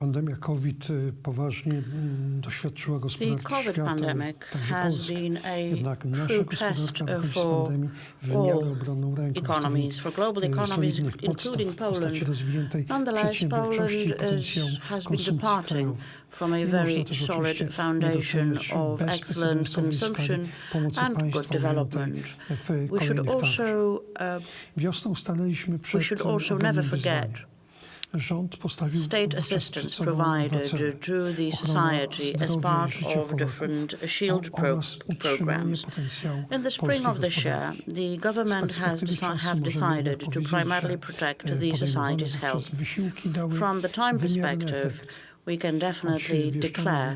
Pandemia COVID poważnie doświadczyła gospodarki The COVID świata, pandemic także has Polski. been a Jednak nasza true gospodarka test wychodzi z for pandemii w miarę all obronną ręką, economies, for global economies, solidnych podstaw including w postaci Poland. rozwiniętej Nonetheless, przedsiębiorczości i Poland potencjału has been konsumpcji departing krajowej. from a Nie można very też solid oczywiście nie foundation doceniać of excellent bezprecedensowej skali consumption pomocy and good państwa ujętej development. w We should kolejnych tarczach. also Wiosną stanęliśmy we przed should also ogromnym never forget wyzwaniem. Rząd postawił state wówczas przed assistance sobą dwa provided cele: to the ochrona society as zdrowia i part życia of Polaków different shield oraz utrzymanie programs. potencjału In the spring polskiej of this year, gospodarki. the government Z has perspektywy czasu have możemy decided jednak to powiedzieć, primarily że protect the podejmowane society's wówczas health. wysiłki dały From the time wymierny perspective, efekt. we can definitely declare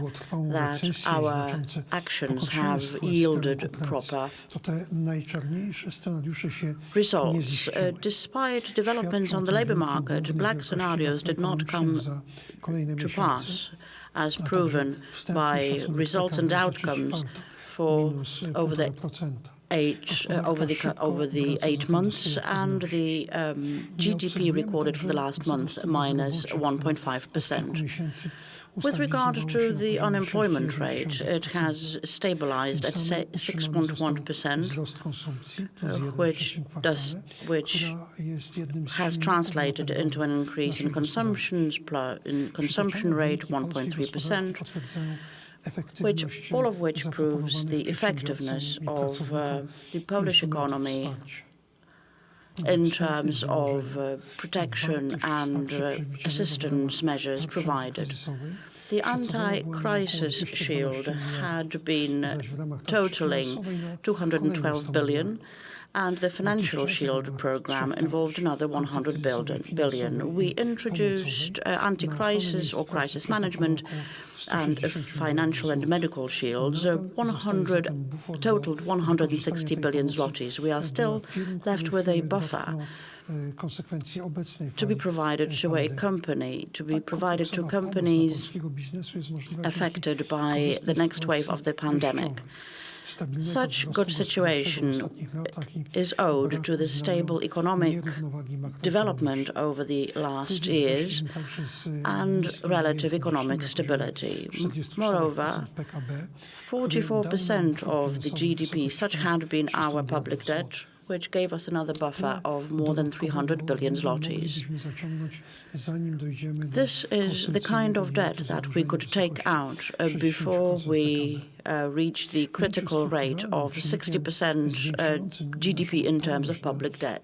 that our actions have yielded proper to te najczarniejsze scenariusze się nie results. ziściły. Despite developments on the labour market, black scenarios did not come to pass, as proven by results and outcomes for over the 8 months, and the GDP recorded for the last month minus 1.5%. With regard to the unemployment rate, it has stabilized at 6.1%, which has translated into an increase in consumption rate 1.3%. All of which proves the effectiveness of the Polish economy in terms of protection and assistance measures provided. The anti-crisis shield had been totaling 212 billion, and the financial shield program involved another 100 billion. We introduced anti-crisis or crisis management and financial and medical shields, totaled 160 billion zlotys. We are still left with a buffer to be provided to companies affected by the next wave of the pandemic. Such good situation is owed to the stable economic development over the last years and relative economic stability. Moreover, 44% of the GDP, such had been our public debt, which gave us another buffer of more than 300 billion zlotys. This is the kind of debt that we could take out before we reach the critical rate of 60% GDP in terms of public debt.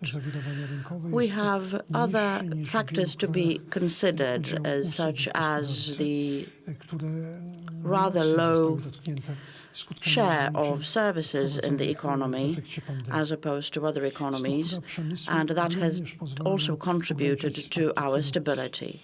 We have other factors to be considered, such as the rather low share of services in the economy as opposed to other economies, and that has also contributed to our stability.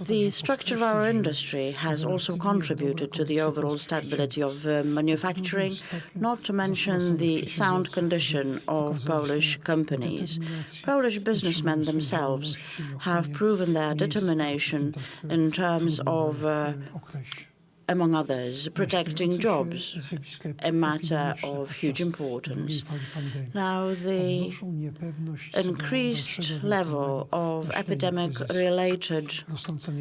The structure of our industry has also contributed to the overall stability of manufacturing, not to mention the sound condition of Polish companies. Polish businessmen themselves have proven their determination in terms of among others, protecting jobs, a matter of huge importance. Now, the increased level of epidemic-related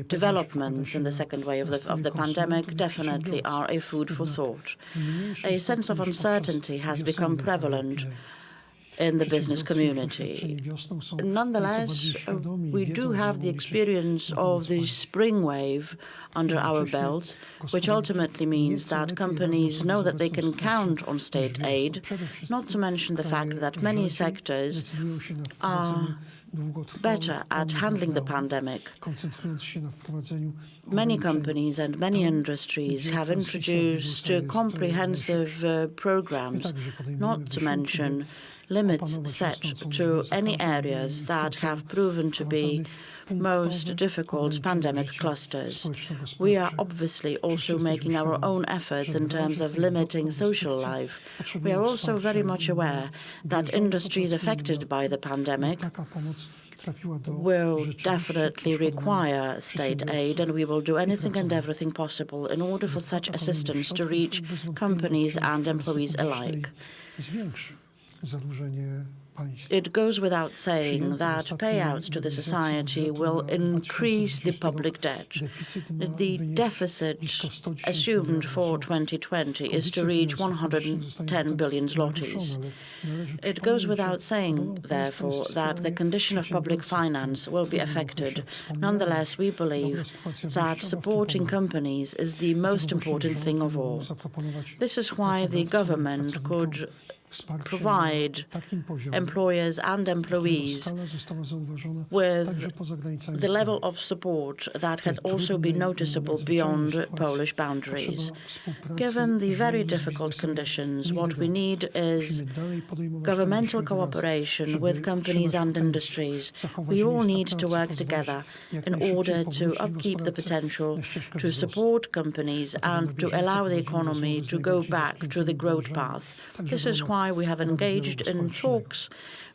developments in the second wave of the pandemic definitely are a food for thought. A sense of uncertainty has become prevalent in the business community. Nonetheless, we do have the experience of the spring wave under our belts, which ultimately means that companies know that they can count on state aid, not to mention the fact that many sectors are better at handling the pandemic. Many companies and many industries have introduced comprehensive programs, not to mention limits set to any areas that have proven to be most difficult pandemic clusters. We are obviously also making our own efforts in terms of limiting social life. We are also very much aware that industries affected by the pandemic will definitely require state aid, and we will do anything and everything possible in order for such assistance to reach companies and employees alike. It goes without saying that payouts to the society will increase the public debt. The deficit assumed for 2020 is to reach 110 billion zlotys. It goes without saying, therefore, that the condition of public finance will be affected. Nonetheless, we believe that supporting companies is the most important thing of all. This is why the government could provide employers and employees with the level of support that had also been noticeable beyond Polish boundaries. Given the very difficult conditions, what we need is governmental cooperation with companies and industries. We all need to work together in order to upkeep the potential, to support companies and to allow the economy to go back to the growth path. This is why we have engaged in talks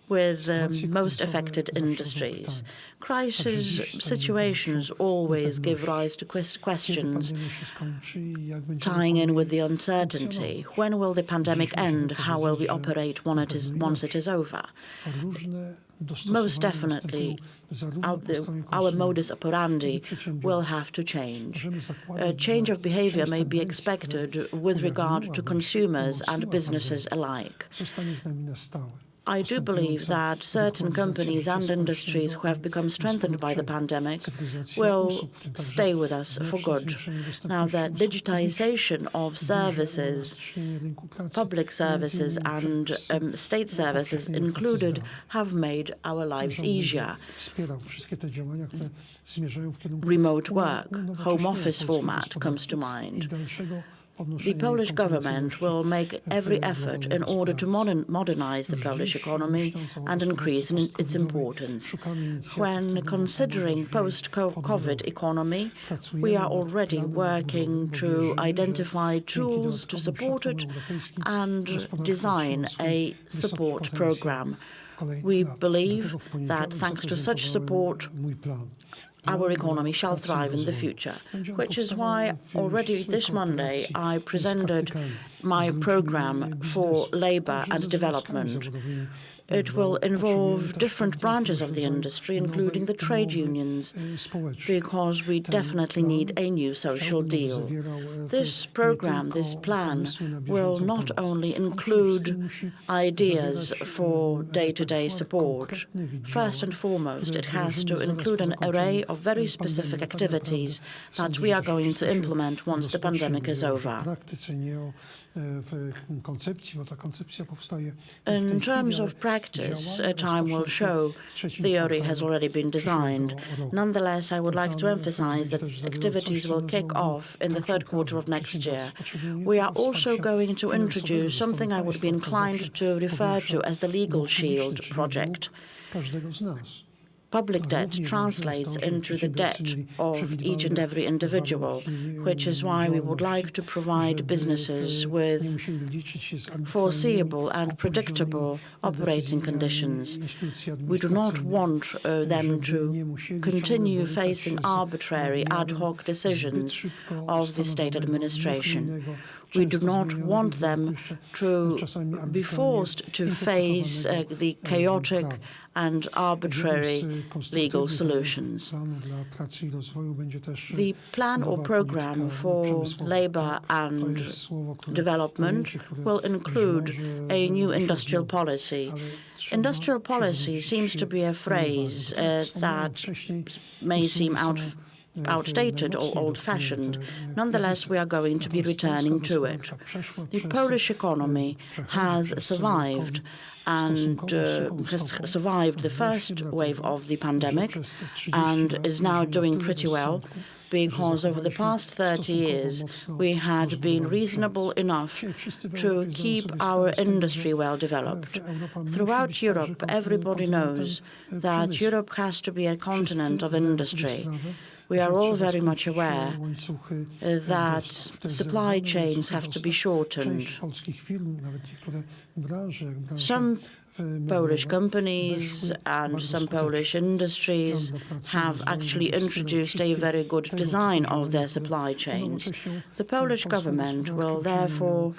with most affected industries. Crisis situations always give rise to questions tying in with the uncertainty. When will the pandemic end? How will we operate once it is over? Most definitely, our modus operandi will have to change. A change of behavior may be expected with regard to consumers and businesses alike. I do believe that certain companies and industries who have become strengthened by the pandemic will stay with us for good. Now, the digitization of services, public services and state services included, have made our lives easier. Remote work, home office format comes to mind. The Polish government will make every effort in order to modernize the Polish economy and increase its importance. When considering post-COVID economy, we are already working to identify tools to support it and design a support program. We believe that thanks to such support, our economy shall thrive in the future, which is why already this Monday I presented my program for labor and development. It will involve different branches of the industry, including the trade unions, because we definitely need a new social deal. This program, this plan, will not only include ideas for day-to-day support. First and foremost, it has to include an array of very specific activities that we are going to implement once the pandemic is over. In terms of practice, time will show. Theory has already been designed. Nonetheless, I would like to emphasize that activities will kick off in the third quarter of next year. We are also going to introduce something I would be inclined to refer to as the Legal Shield project. Public debt translates into the debt of each and every individual, which is why we would like to provide businesses with foreseeable and predictable operating conditions. We do not want them to continue facing arbitrary ad hoc decisions of the state administration. We do not want them to be forced to face the chaotic and arbitrary legal solutions. The plan or program for labor and development will include a new industrial policy. Industrial policy seems to be a phrase that may seem outdated or old-fashioned. Nonetheless, we are going to be returning to it. The Polish economy has survived and has survived the first wave of the pandemic and is now doing pretty well, because over the past 30 years we had been reasonable enough to keep our industry well developed. Throughout Europe, everybody knows that Europe has to be a continent of industry. We are all very much aware that supply chains have to be shortened. Some Polish companies and some Polish industries have actually introduced a very good design of their supply chains. The Polish government will therefore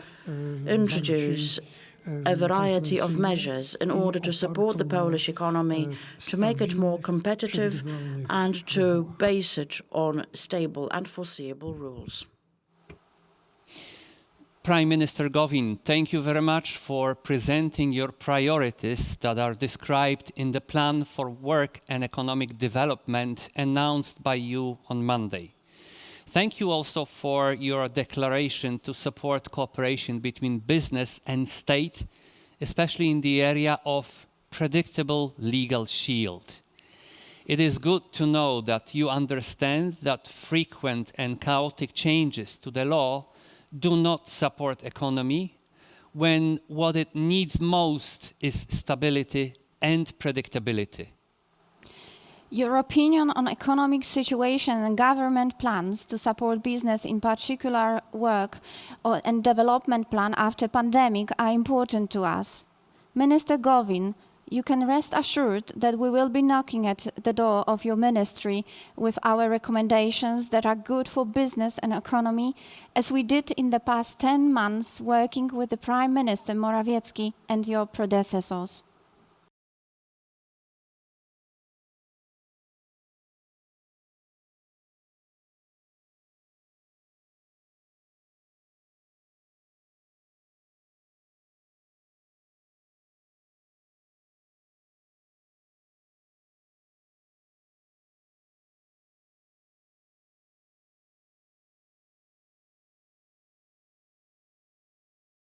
introduce a variety of measures in order to support the Polish economy, to make it more competitive and to base it on stable and foreseeable rules. Prime Minister Gowin, thank you very much for presenting your priorities that are described in the Plan for Work and Economic Development announced by you on Monday. Thank you also for your declaration to support cooperation between business and state, especially in the area of predictable legal shield. It is good to know that you understand that frequent and chaotic changes to the law do not support economy when what it needs most is stability and predictability. Your opinion on economic situation and government plans to support business, in particular work and development plan after pandemic, are important to us. Minister Gowin, you can rest assured that we will be knocking at the door of your ministry with our recommendations that are good for business and economy, as we did in the past 10 months working with the Prime Minister Morawiecki and your predecessors.